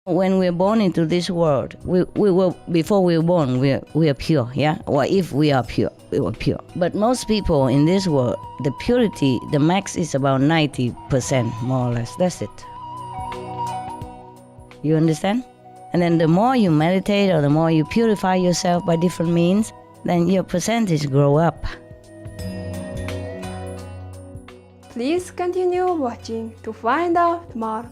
When we're born into this world, we were, before we were born, we are pure, yeah? Or if we are pure, we were pure. But most people in this world, the purity, the max is about 90%, more or less. That's it. You understand? And then the more you meditate or the more you purify yourself by different means, then your percentage grow up. Please continue watching to find out more.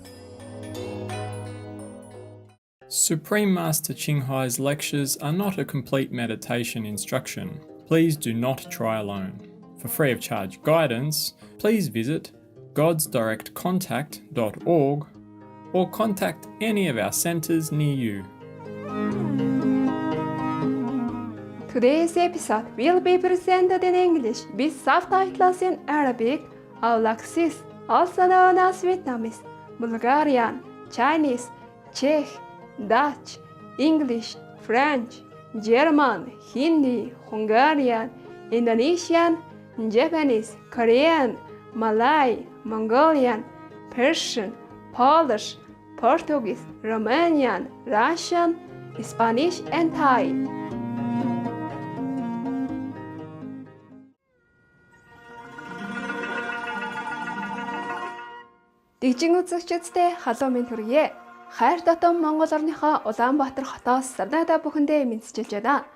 Supreme Master Ching Hai's lectures are not a complete meditation instruction. Please do not try alone. For free of charge guidance, please visit godsdirectcontact.org or contact any of our centres near you. Today's episode will be presented in English with subtitles in Arabic, Aulacese, also known as Vietnamese, Bulgarian, Chinese, Czech, Dutch, English, French, German, Hindi, Hungarian, Indonesian, Japanese, Korean, Malay, Mongolian, Persian, Polish, Portuguese, Romanian, Russian, Spanish, and Thai. Дижин үзэгчдтэй халуун минь хүргэе. Хайр дотом Монгол орныхоо Улаанбаатар хотоос сарнайда бүхэндээ мэдчилж байна.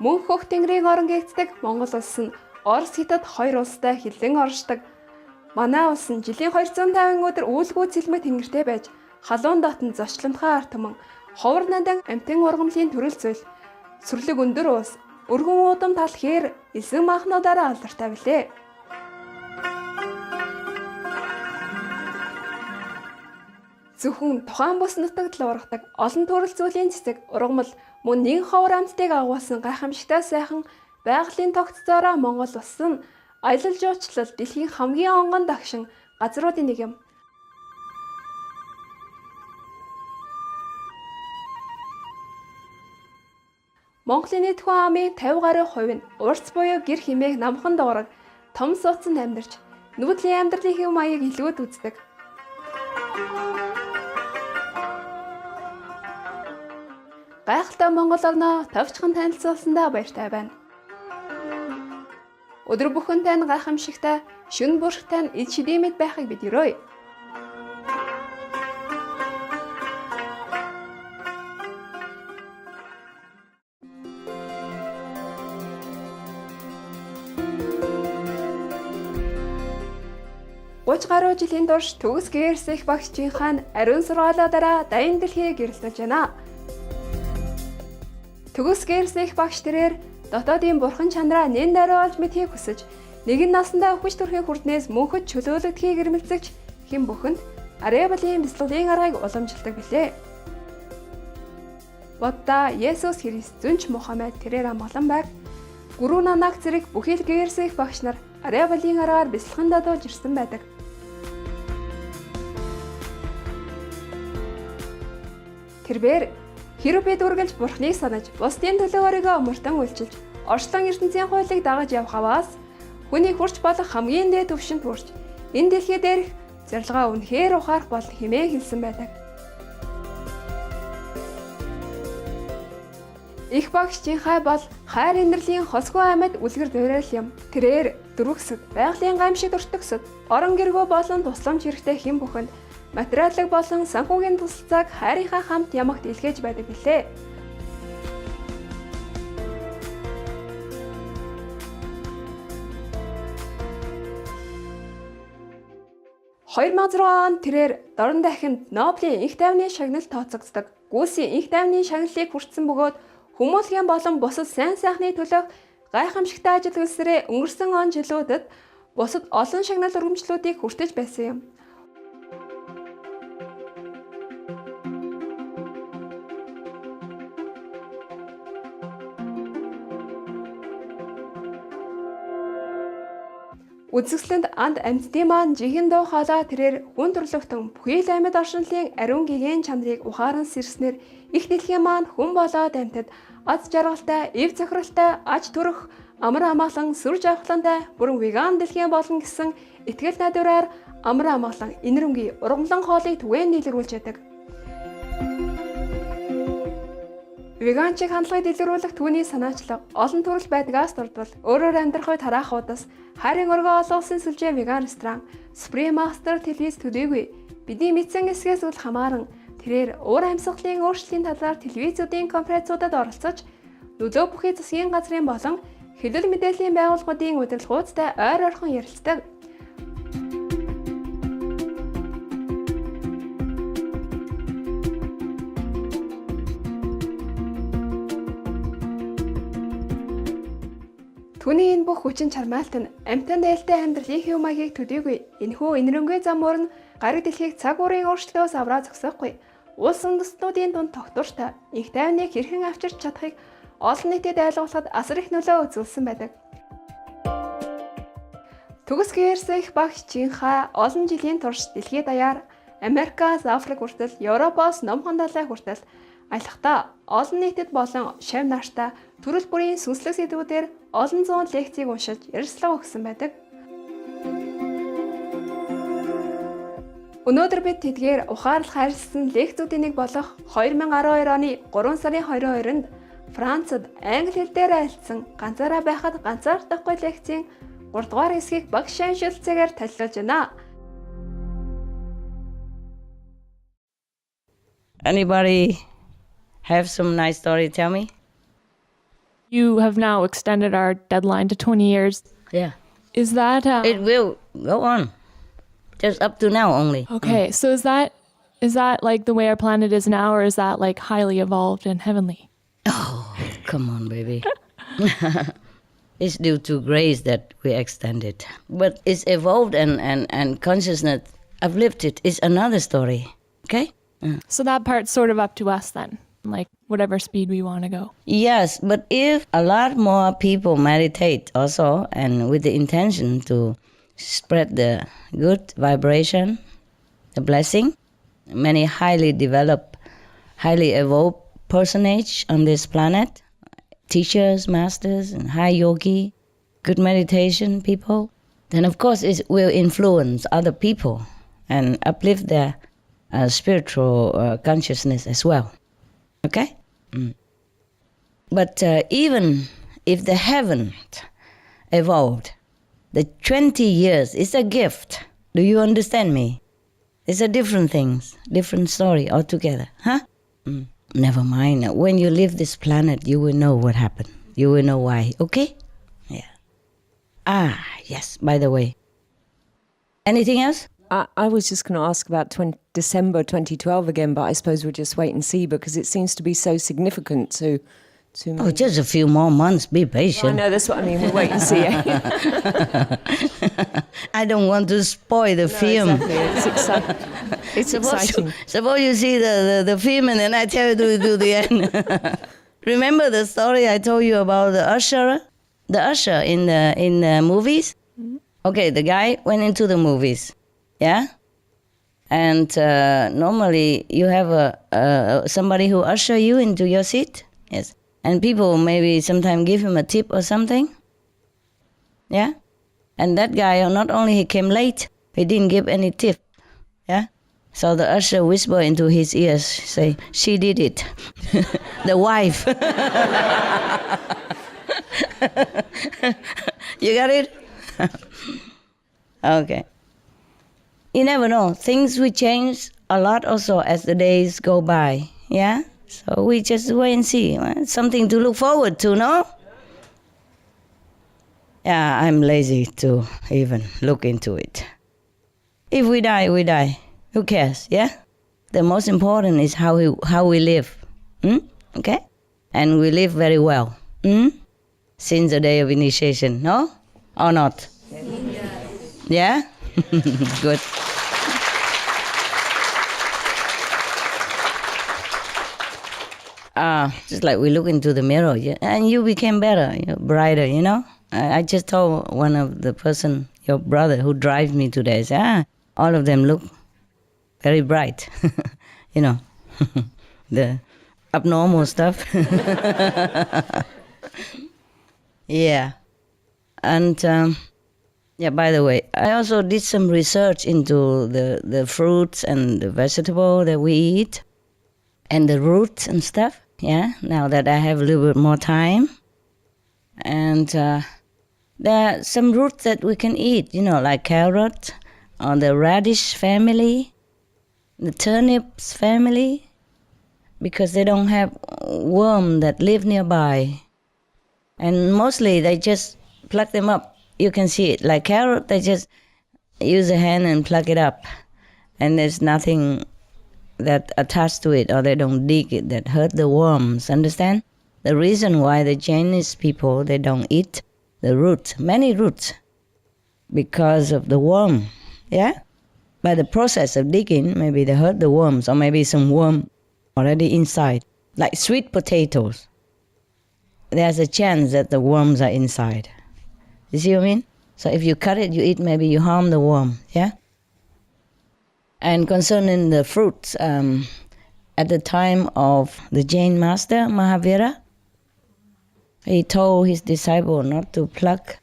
Мөнх хөх тэнгэрийн орон гэгддэг Монгол улс нь Орос хятад хоёр улстай хилэн оршдог. Манай улс нь жилийн 250 өдөр үүлгүү цэлмэг тэнгэртэй байж халуун дотн зочломтгой ард түмэн ховор надан амтэн ургамлын төрөл зүйл сүрлэг өндөр уус өргөн удам тал хээр эсгэн махнуудаараа алдартай билээ. Зөвхөн тухайн бус нутагт л ургадаг олон төрөл зүйлийн цэцэг ургамал мөн нэг ховор амттыг агуулсан гайхамшигтай сайхан байгалийн тогтцоороо Монгол улс нь аялал жуулчлал дэлхийн хамгийн онгон дагшин газруудын нэг юм. Монголын нийт хүн амын 50 гаруй хувь нь урц буюу гэр хэмээх намхан дуураг том суудсан амьдарч нүүдлийн амьдралын хэв маяг илгүүд үздэг. Гайхалтай Монгол орноо товчхон танилцуулсандаа баяртай байна. Өдөр бүхэнтэй нь гайхамшигтай, шүн бүрхтэй нь эд шидэмэд байхыг бид өрөөе. Гаруй жилийн турш төгс гэрсэх багшийн хаан ариун сургаалаараа дайны дэлхийг гэрэлтэж байна. Төгс гэрсэх багш тэрээр дотоодын бурхан чанараа нэн даруйлж мэдхийг хүсэж нэгэн насандаа хүч төрхийг хүрднээс мөнхөд чөлөөлөгдөхийг эрмэлзэгч хэн бүхэнд Араблийн бяцлагын аргыг уламжилдаг билээ. Будда, Есүс Христ, Зүнч Мухаммед тэрээр амгалан байг Гүрүү Нанак зэрэг бүхий л гэрсэх багш нар Араблийн аргаар бяцлаган дадуулж ирсэн байдаг. Тэрбээр хэрэв бид үргэлж бурхныг санаж, бусдын төлөө өөрийгөө мөртөн үйлчилж, орчлон ертөнцийн хуулийг дагаж явах аваас хүний хүрч болох хамгийн дээд түвшинд хүрч, энэ дэлхий дээрх зорилгоо үнэхээр ухаарах болно хэмээн хэлсэн байдаг. Их багш Чing Hai бол хайр инэрлийн хосгүй амьд үлгэр дуурай юм. Тэрээр дөрвөсөд, байгалийн гамшиг өртөгсөд, орон гэргөө болон тусламж хэрэгтэй хэн бүхэнд материалыг болон санхүүгийн тусалцааг хайрынхаа хамт ямагт илгээж байдаг билээ. (2006) онд тэрээр дорн дахинд Нобелийн инх тайвны шагналд тооцогддог. Гүйсийн инх тайвны шагналыг хүртсэн бөгөөд хүмүүлгийн болон бусад сайн сайхны төлөөх гайхамшигтай ажил үйлсээрээ өнгөрсөн он жилүүдэд бусад олон шагнал өргөмжлүүдийг хүртэж байсан юм. Үзэсгэлэнд анд амьтдын маань жихэн дуу хоолой тэрээр хүн төрлөختөн бүхий л амьд оршинлын ариун гэгээн чанарыг ухаан сэрснээр их дэлхийн маань хүн болоод амьтад аз жаргалтай, эв цохиролтой, аж төрөх, амар амгалан сүр жавхлантай бүрэн веган дэлхийн болно гэсэн итгэл найдвараар амар амгалан инэрэнгийн ургамлан хоолыг түгээн дэлгэрүүлж яадаг. Веганчиг хандлагыг дэлгэрүүлэх түүний санаачлаг олон төрөл байдгаас дурдвал өөрөөр амьдрах үед тараахуудаас хайрын өргөө олгосон сүлжээ веган ресторан Supreme Master телевиз төдийгүй бидний мэдсэн эсгээс үл хамааран тэрээр уур амьсгалын өөрчлөлийн талаар телевизүүдийн конференцуудад оролцож нөлөө бүхий засгийн газрын болон хэлэл мэдээллийн байгууллагуудын удирдлагуудтай ойр орхон ярилцдаг. Түүний энэ бүх хүчин чармаалт нь амьтан дээлтэй амьдралын хэв маягийг төдийгүй энэхүү инэрэнгүй замуур нь гариг дэлхийг цаг уурын өөрчлөлтөөс авраа зогсоохгүй. Улс үндэстнүүдийн дунд тогтвортой их тайвныг хэрхэн авчирч чадахыг олон нийтэд айлгуулахад асар их нөлөө үзүүлсэн байдаг. Төгс гэрсэх багш Чинхай олон жилийн турш дэлхийд даяар Америкаас Африк хүртэл Европоос Номхон далай хүртэл аялахдаа олон нийтэд болон шавь нааштай төрөл бүрийн сүнслэг сэдвүүдээр олон зуун лекцийг уншиж ярилцлага өгсөн байдаг. Өнөөдөр бид тэдгээр ухаарлах харилцсан лекцүүдийн нэг болох 2012 оны 3 сарын 22-нд Францад англи хэл дээр айлцсан ганцаараа байхад ганцаардахгүй лекцийн 3 дугаар хэсгийг багш шилжүүлцээгээр танилцуулж байна. Anybody have some nice story to tell me? You have now extended our deadline to 20 years. Yeah. Is that It will go on. Just up to now only. okay? So is that like the way our planet is now, or is that like highly evolved and heavenly? Oh, come on, baby. It's due to grace that we extend it. But it's evolved and consciousness uplifted is another story. Okay? So that part's sort of up to us then, like whatever speed we want to go. Yes, but if a lot more people meditate also and with the intention to spread the good vibration, the blessing, many highly developed, highly evolved personage on this planet, teachers, masters, and high yogi, good meditation people, then of course it will influence other people and uplift their spiritual consciousness as well. Okay? But even if they haven't evolved, the 20 years is a gift. Do you understand me? It's a different things, different story altogether. Huh? Never mind. When you leave this planet, you will know what happened. You will know why. Okay? Yeah. Yes, by the way. Anything else? I was just going to ask about December 2012 again, but I suppose we'll just wait and see because it seems to be so significant to me. Oh, just a few more months. Be patient. I know, that's what I mean. We'll wait and see. I don't want to spoil the film. Exactly. It's exciting. Suppose you see the film and then I tell you to do the end. Remember the story I told you about the usher? The usher in the movies? Mm-hmm. Okay, the guy went into the movies. Yeah? And normally you have somebody who usher you into your seat. Yes. And people maybe sometimes give him a tip or something. Yeah? And that guy, not only he came late, he didn't give any tip. Yeah? So the usher whispered into his ears, say, she did it. The wife. You got it? Okay. You never know. Things will change a lot also as the days go by. Yeah? So we just wait and see. Something to look forward to, no? Yeah, I'm lazy to even look into it. If we die, we die. Who cares, yeah? The most important is how we live. Okay? And we live very well. Since the day of initiation, no? Or not? Yeah? Good. Just like we look into the mirror, yeah? And you became better, brighter, you know? I just told one of the person, your brother, who drives me today, say, all of them look very bright, you know, the abnormal stuff. Yeah. And yeah, by the way, I also did some research into the fruits and the vegetable that we eat and the roots and stuff. Yeah, now that I have a little bit more time. And there are some roots that we can eat, like carrot or the radish family, the turnips family, because they don't have worm that live nearby. And mostly they just pluck them up. You can see it. Like carrot, they just use a hand and pluck it up. And there's nothing that attached to it, or they don't dig it, that hurt the worms, understand? The reason why the Chinese people, they don't eat the roots, many roots, because of the worm, yeah? By the process of digging, maybe they hurt the worms, or maybe some worm already inside. Like sweet potatoes, there's a chance that the worms are inside. You see what I mean? So if you cut it, you eat, maybe you harm the worm, yeah? And concerning the fruits, at the time of the Jain master, Mahavira, he told his disciple not to pluck.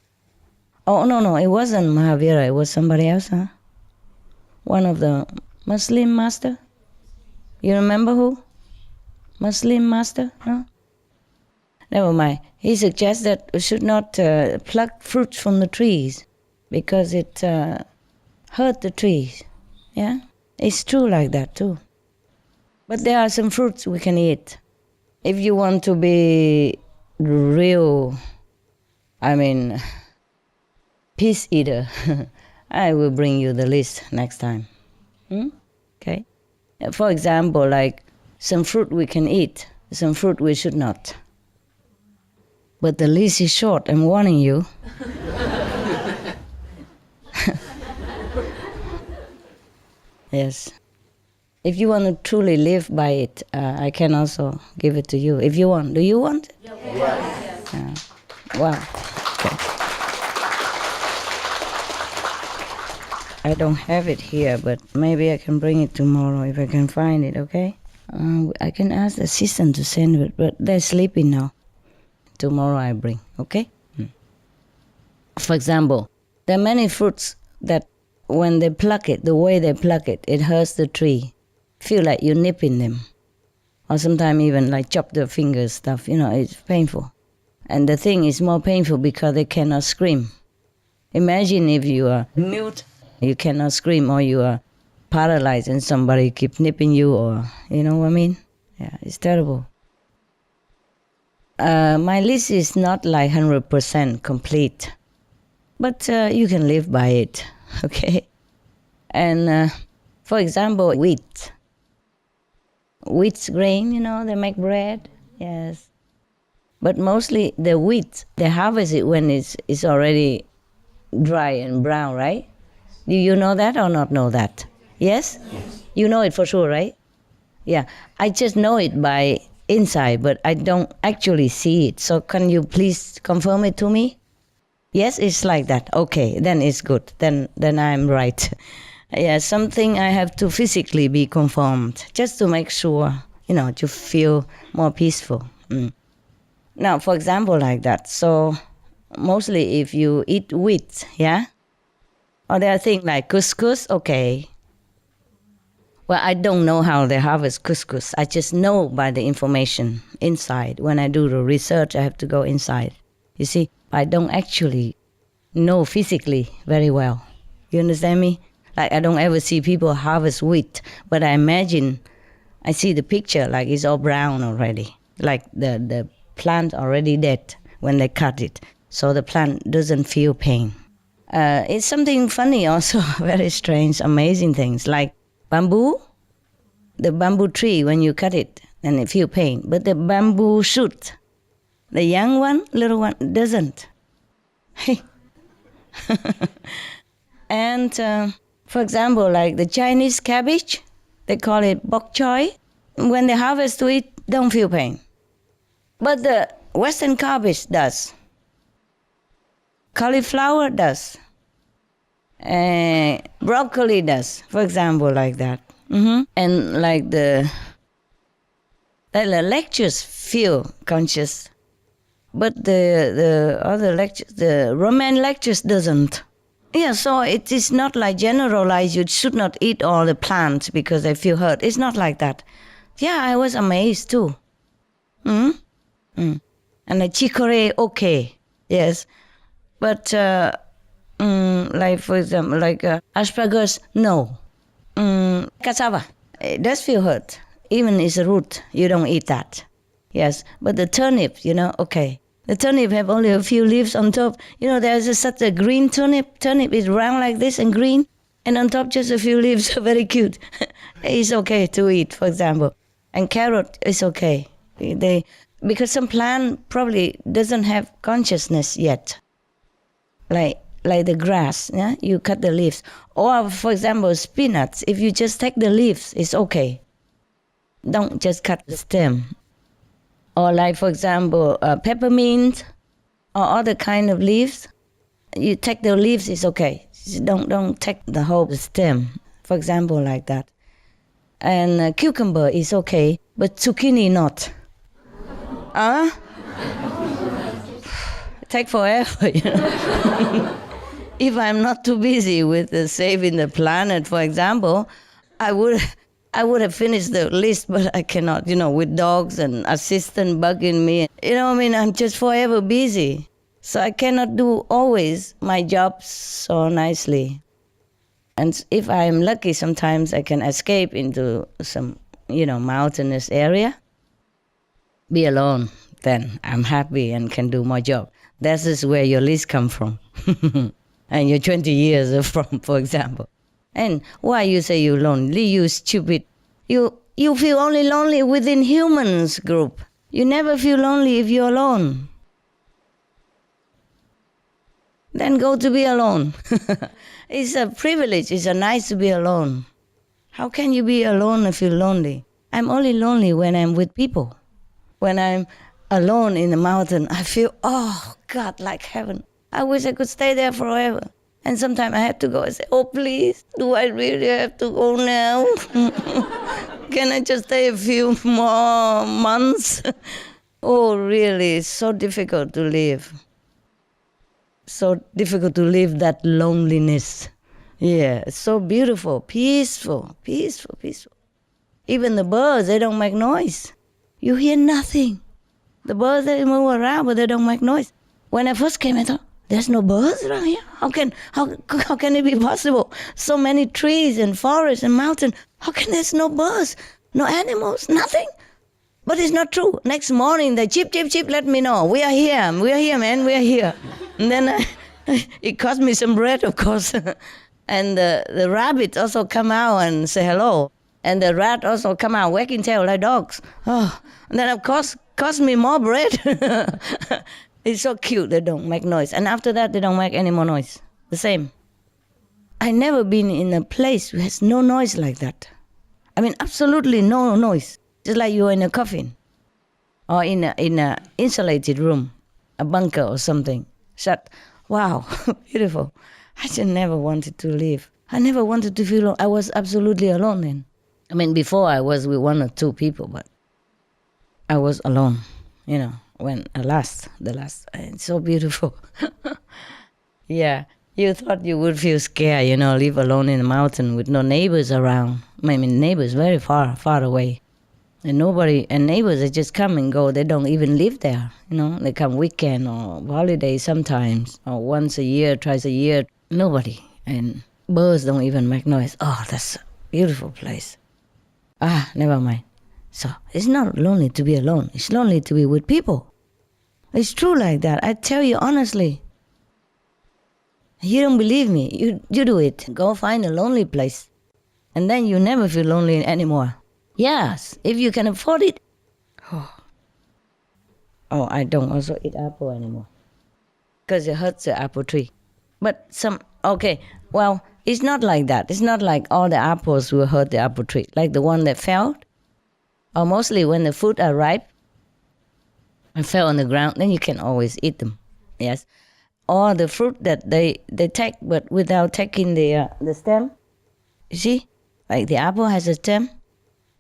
Oh, no, it wasn't Mahavira, it was somebody else, huh? One of the Muslim master. You remember who? Muslim master? No? Never mind. He suggests that we should not pluck fruits from the trees because it hurt the trees. Yeah? It's true like that too. But there are some fruits we can eat. If you want to be real, peace eater, I will bring you the list next time. Okay? For example, like some fruit we can eat, some fruit we should not. But the list is short, I'm warning you. Yes. If you want to truly live by it, I can also give it to you. If you want. Do you want? Yes. Wow. Okay. I don't have it here, but maybe I can bring it tomorrow if I can find it, okay? I can ask the assistant to send it, but they're sleeping now. Tomorrow I bring, okay? For example, there are many fruits that when they pluck it, the way they pluck it, it hurts the tree. Feel like you're nipping them. Or sometimes even like chop their fingers stuff, it's painful. And the thing is more painful because they cannot scream. Imagine if you are mute, you cannot scream, or you are paralyzed and somebody keep nipping you, or, you know what I mean? Yeah, it's terrible. My list is not like 100% complete, but you can live by it, okay? And for example, wheat. Wheat's grain, they make bread, yes. But mostly the wheat, they harvest it when it's already dry and brown, right? Do you know that or not know that? Yes? You know it for sure, right? Yeah, I just know it by inside, but I don't actually see it. So can you please confirm it to me? Yes, it's like that. Okay, then it's good. Then I'm right. Yeah, something I have to physically be confirmed, just to make sure, to feel more peaceful. Now, for example, like that. So mostly if you eat wheat, yeah? Or there are things like couscous, okay. Well, I don't know how they harvest couscous. I just know by the information inside. When I do the research, I have to go inside. You see, I don't actually know physically very well. You understand me? Like I don't ever see people harvest wheat, but I imagine, I see the picture like it's all brown already. Like the plant already dead when they cut it. So the plant doesn't feel pain. It's something funny also, very strange, amazing things. Like bamboo, the bamboo tree, when you cut it, then it feel pain. But the bamboo shoot, the young one, little one, doesn't. Hey. And for example, like the Chinese cabbage, they call it bok choy. When they harvest it, don't feel pain. But the Western cabbage does. Cauliflower does. Broccoli does, for example, like that. And like the lectures feel conscious. But the other lectures, the Roman lectures doesn't. Yeah, so it is not like generalized, you should not eat all the plants because they feel hurt. It's not like that. Yeah, I was amazed too. And the chicory, okay, yes. But like, for example, like asparagus, no. Cassava, it does feel hurt. Even it's a root, you don't eat that. Yes, but the turnip, okay. The turnip have only a few leaves on top. There's such a green turnip. Turnip is round like this and green. And on top just a few leaves, very cute. It's okay to eat, for example. And carrot is okay. Because some plant probably doesn't have consciousness yet. Like the grass, yeah? You cut the leaves. Or, for example, spinach. If you just take the leaves, it's okay. Don't just cut the stem. Or like, for example, peppermint or other kind of leaves. You take the leaves, it's okay. Don't take the whole stem, for example, like that. And cucumber is okay, but zucchini not. Take forever, If I'm not too busy with saving the planet, for example, I would have finished the list, but I cannot, with dogs and assistant bugging me. I'm just forever busy. So I cannot do always my job so nicely. And if I'm lucky, sometimes I can escape into some, mountainous area. Be alone, then I'm happy and can do my job. That is where your list comes from. And you're 20 years from, for example. And why you say you're lonely? You stupid. You feel only lonely within humans group. You never feel lonely if you're alone. Then go to be alone. It's a privilege. It's nice to be alone. How can you be alone and feel lonely? I'm only lonely when I'm with people. When I'm alone in the mountain, I feel, oh, God, like heaven. I wish I could stay there forever. And sometimes I have to go and say, oh, please, do I really have to go now? Can I just stay a few more months? Oh, really, it's so difficult to live. So difficult to live that loneliness. Yeah, it's so beautiful, peaceful. Even the birds, they don't make noise. You hear nothing. The birds, they move around, but they don't make noise. When I first came, I thought, there's no birds around here? How can it be possible? So many trees and forests and mountains. How can there's no birds, no animals, nothing? But it's not true. Next morning, they chip, let me know. We are here, man, we are here. And then it cost me some bread, of course. And the rabbits also come out and say hello. And the rat also come out wagging tail like dogs. Oh, and then, of course, cost me more bread. It's so cute, they don't make noise. And after that, they don't make any more noise. The same. I never been in a place where has no noise like that. I mean, absolutely no noise. Just like you're in a coffin. Or in a insulated room. A bunker or something. Shut. Wow, beautiful. I just never wanted to leave. I never wanted to feel alone. I was absolutely alone then. I mean, before I was with one or two people, but I was alone, when the last, it's so beautiful. Yeah, you thought you would feel scared, live alone in the mountain with no neighbors around. I mean, neighbors very far away. And neighbors, they just come and go. They don't even live there, They come weekend or holiday sometimes, or once a year, twice a year. Nobody. And birds don't even make noise. Oh, that's a beautiful place. Never mind. So it's not lonely to be alone. It's lonely to be with people. It's true like that. I tell you honestly. You don't believe me. You do it. Go find a lonely place. And then you never feel lonely anymore. Yes, if you can afford it. Oh, I don't also eat apple anymore. Because it hurts the apple tree. But it's not like that. It's not like all the apples will hurt the apple tree. Like the one that fell. Or mostly when the fruit are ripe and fell on the ground, then you can always eat them. Yes. Or the fruit that they take, but without taking the stem. You see? Like the apple has a stem.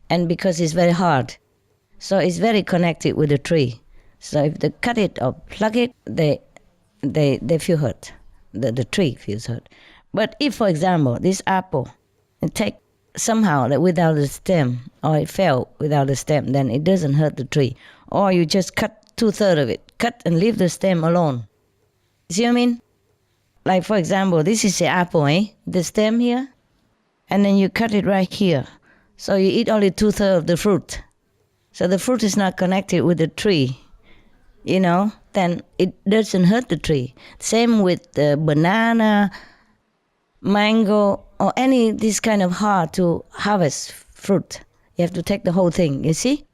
And because it's very hard. So it's very connected with the tree. So if they cut it or pluck it, they feel hurt. The tree feels hurt. But if, for example, this apple, it take somehow that without the stem, or it fell without the stem, then it doesn't hurt the tree. Or you just cut 2/3 of it, cut and leave the stem alone. See what I mean? Like, for example, this is the apple, the stem here, and then you cut it right here. So you eat only 2/3 of the fruit. So the fruit is not connected with the tree, then it doesn't hurt the tree. Same with the banana, mango, or any this kind of hard to harvest fruit. You have to take the whole thing, you see?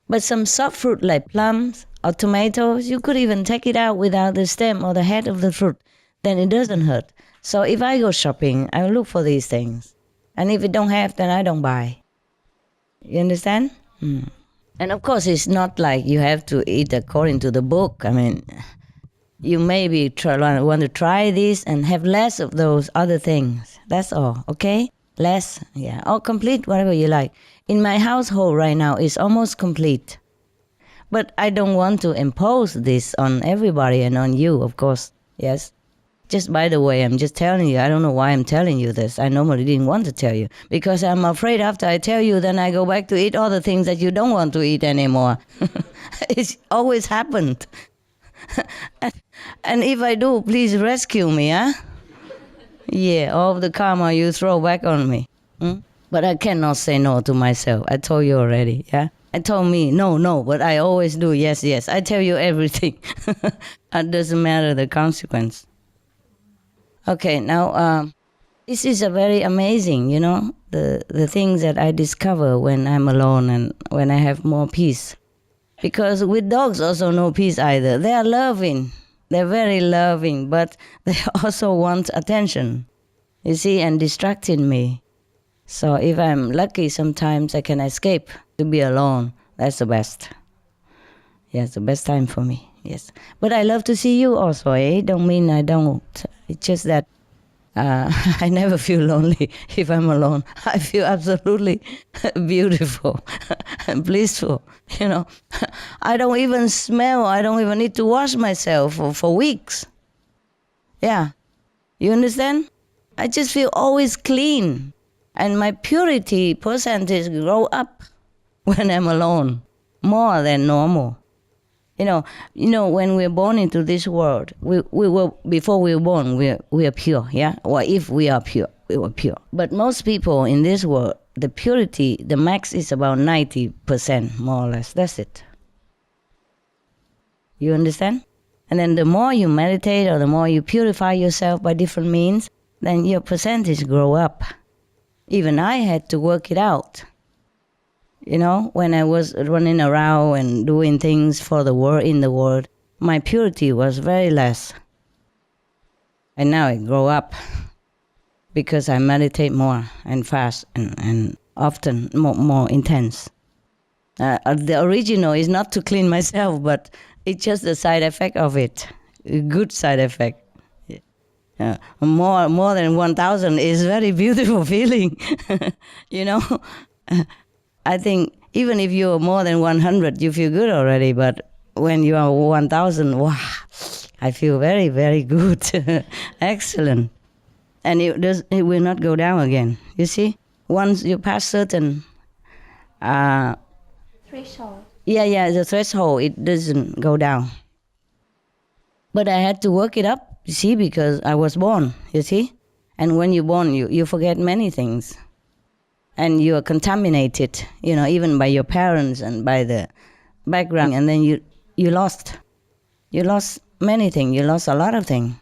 But some soft fruit like plums or tomatoes, you could even take it out without the stem or the head of the fruit. Then it doesn't hurt. So if I go shopping, I look for these things. And if it don't have, then I don't buy. You understand? And of course, it's not like you have to eat according to the book. I mean, you maybe want to try this and have less of those other things. That's all, okay? Less, yeah. Or complete, whatever you like. In my household right now, it's almost complete. But I don't want to impose this on everybody and on you, of course. Yes. Just by the way, I'm just telling you. I don't know why I'm telling you this. I normally didn't want to tell you. Because I'm afraid after I tell you, then I go back to eat all the things that you don't want to eat anymore. It's always happened. And if I do, please rescue me, huh? Yeah, all of the karma you throw back on me. But I cannot say no to myself. I told you already, yeah? I told me, no, but I always do yes. I tell you everything. It doesn't matter the consequence. Okay, now, this is a very amazing, the things that I discover when I'm alone and when I have more peace. Because with dogs also no peace either. They are loving. They're very loving, but they also want attention, you see, and distracting me. So if I'm lucky, sometimes I can escape to be alone. That's the best. Yes, the best time for me, yes. But I love to see you also, Don't mean I don't. It's just that I never feel lonely if I'm alone. I feel absolutely beautiful and blissful, I don't even smell. I don't even need to wash myself for weeks. Yeah. You understand? I just feel always clean. And my purity percentage grow up when I'm alone, more than normal. When we're born into this world, we were before we were born, we are pure, yeah? Or if we are pure, we were pure. But most people in this world, the purity, the max is about 90%, more or less. That's it. You understand? And then the more you meditate or the more you purify yourself by different means, then your percentage grow up. Even I had to work it out. When I was running around and doing things for the world, in the world, my purity was very less. And now it grow up because I meditate more and fast and often more intense. The original is not to clean myself, but it's just the side effect of it, a good side effect. More than 1,000 is very beautiful feeling, I think even if you're more than 100, you feel good already. But when you are 1,000, wow, I feel very, very good. Excellent. And it will not go down again. You see? Once you pass certain... threshold. Yeah, the threshold, it doesn't go down. But I had to work it up, you see, because I was born, you see? And when you're born, you forget many things. And you are contaminated, even by your parents and by the background. And then you lost many things. You lost a lot of things.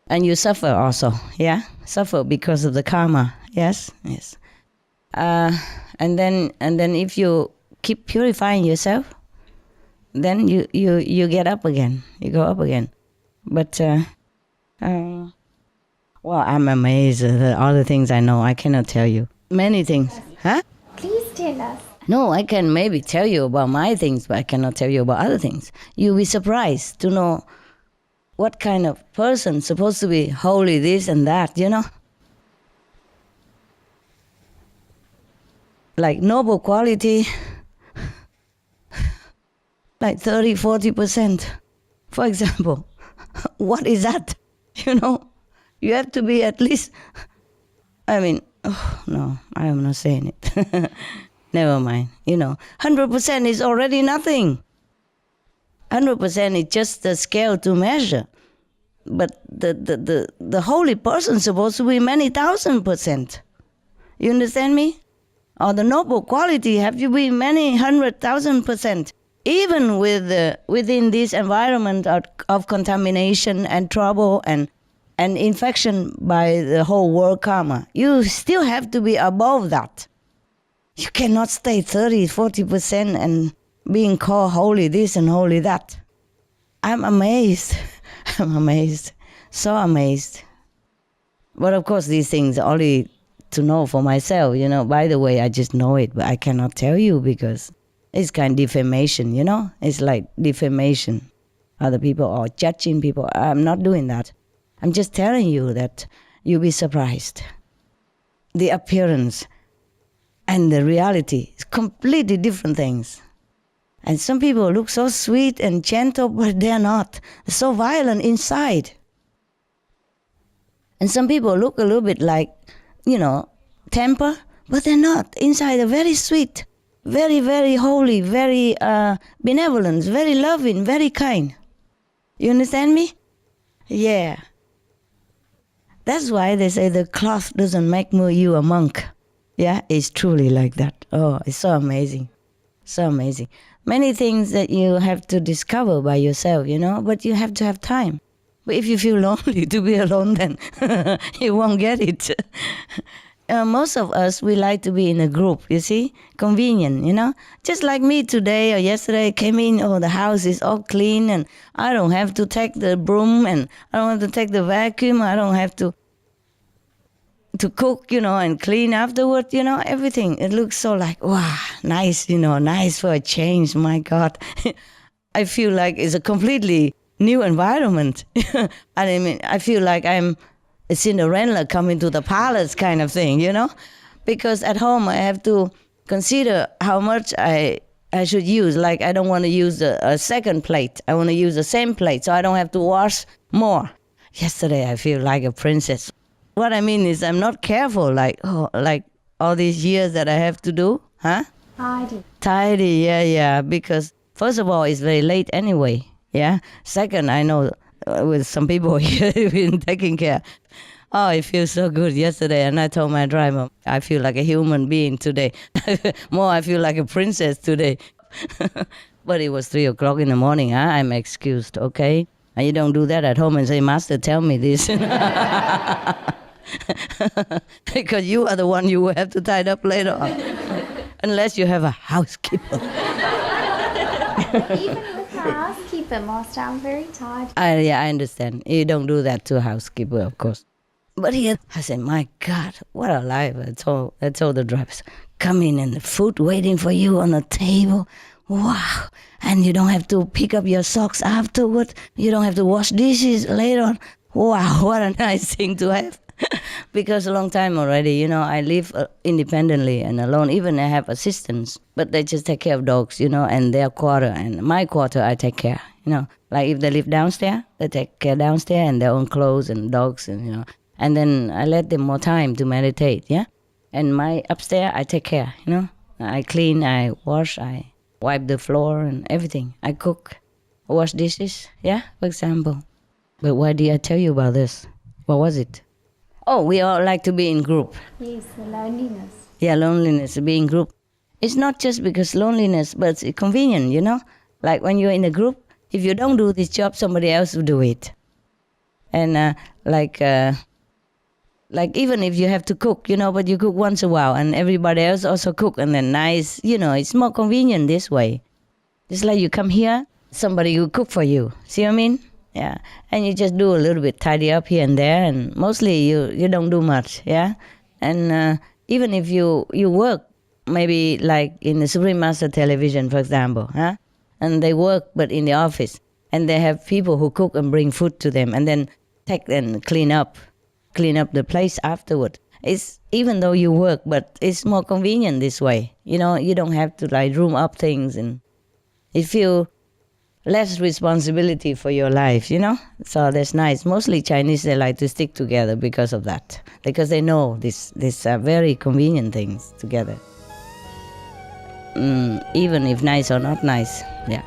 And you suffer also, yeah? Suffer because of the karma, yes. And then if you keep purifying yourself, then you get up again. You go up again. But, I'm amazed at all the things I know. I cannot tell you. Many things. Huh? Please tell us. No, I can maybe tell you about my things, but I cannot tell you about other things. You'll be surprised to know what kind of person supposed to be holy, this and that, Like noble quality. like 30, 40%. For example, what is that? You have to be at least, no, I am not saying it. Never mind, 100% is already nothing. 100% is just the scale to measure. But the holy person is supposed to be many 1,000%. You understand me? Or the noble quality have to be many 100,000%. Even within this environment of contamination and trouble and infection by the whole world karma, you still have to be above that. You cannot stay 30, 40% and being called holy this and holy that. I'm amazed. I'm amazed. So amazed. But of course, these things are only to know for myself, By the way, I just know it, but I cannot tell you because it's kind of defamation, It's like defamation. Other people are judging people. I'm not doing that. I'm just telling you that you'll be surprised. The appearance and the reality is completely different things. And some people look so sweet and gentle, but they're not. They're so violent inside. And some people look a little bit like, temper, but they're not. Inside they're very sweet, very, very holy, very benevolent, very loving, very kind. You understand me? Yeah. That's why they say the cloth doesn't make you a monk. Yeah, it's truly like that. Oh, it's so amazing. So amazing. Many things that you have to discover by yourself, but you have to have time. But if you feel lonely to be alone, then you won't get it. Most of us, we like to be in a group, you see? Convenient, Just like me today or yesterday, I came in, the house is all clean and I don't have to take the broom and I don't have to take the vacuum. I don't have to cook, and clean afterward, everything. It looks so like, wow, nice, nice for a change, my God. I feel like it's a completely new environment. I feel like I'm a Cinderella coming to the palace kind of thing, Because at home I have to consider how much I should use. Like I don't want to use a second plate. I want to use the same plate so I don't have to wash more. Yesterday I feel like a princess. What I mean is I'm not careful like all these years that I have to do, huh? Tidy, yeah, because first of all, it's very late anyway, yeah? Second, I know with some people here been taking care. Oh, it feels so good yesterday, and I told my driver, I feel like a human being today. More, I feel like a princess today. But it was 3 o'clock in the morning, huh? I'm excused, okay? And you don't do that at home and say, Master, tell me this. Because you are the one you will have to tie it up later on. Unless you have a housekeeper. Even with a housekeeper, Master, I'm very tired. I understand. You don't do that to a housekeeper, of course. But here, I said, my God, what a life. I told the drivers, come in and the food waiting for you on the table. Wow. And you don't have to pick up your socks afterward. You don't have to wash dishes later on. Wow, what a nice thing to have. Because a long time already, I live independently and alone. Even I have assistants, but they just take care of dogs, and their quarter. And my quarter, I take care, Like if they live downstairs, they take care downstairs and their own clothes and dogs, and, And then I let them more time to meditate, yeah? And my upstairs, I take care, I clean, I wash, I wipe the floor and everything. I cook, wash dishes, yeah, for example. But why did I tell you about this? What was it? Oh, we all like to be in group. Yes, the loneliness. Yeah, loneliness, being in group. It's not just because loneliness, but it's convenient, Like when you're in a group, if you don't do this job, somebody else will do it. And like even if you have to cook, but you cook once a while and everybody else also cook and then nice, it's more convenient this way. It's like you come here, somebody will cook for you. See what I mean? Yeah. And you just do a little bit, tidy up here and there, and mostly you don't do much, yeah? And even if you work, maybe like in the Supreme Master Television, for example, huh? And they work, but in the office, and they have people who cook and bring food to them, and then take and clean up the place afterward. It's even though you work, but it's more convenient this way. You don't have to like room up things, and if you less responsibility for your life, So that's nice. Mostly Chinese, they like to stick together because of that, because they know these very convenient things together. Even if nice or not nice, yeah.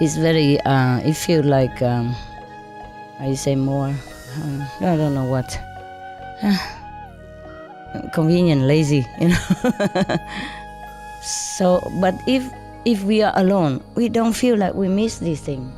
It's very, it feels like, I say more, I don't know what. Convenient, lazy, So, but if we are alone, we don't feel like we miss this thing.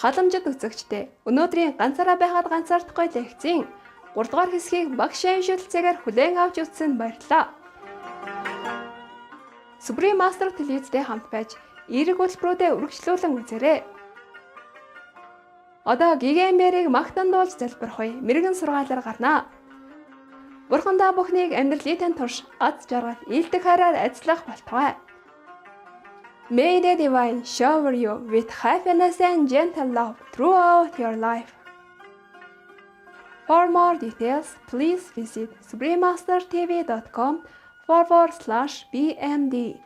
Халамжид үзэгчдээ өнөөдрийн ганцаараа байхад ганцаардахгүй лекцийн 3 дугаар хэсгийг багш шийдэлцээгээр хүлээн авч үзсэнд баярлалаа. Supreme Master телевизтэй хамт байж эерэг хөтөлбөрүүдэд үргэлжлүүлэн үзээрэй. Одоо гигэмэрийг магтан дуулж залбирхуй мэрэгэн сургаалаар гарнаа. Бурхандаа бүхнийг амьдралын турш аз жаргал ийдэг хараар ажиллах болтугай. May the divine shower you with happiness and gentle love throughout your life. For more details, please visit suprememastertv.com/BMD.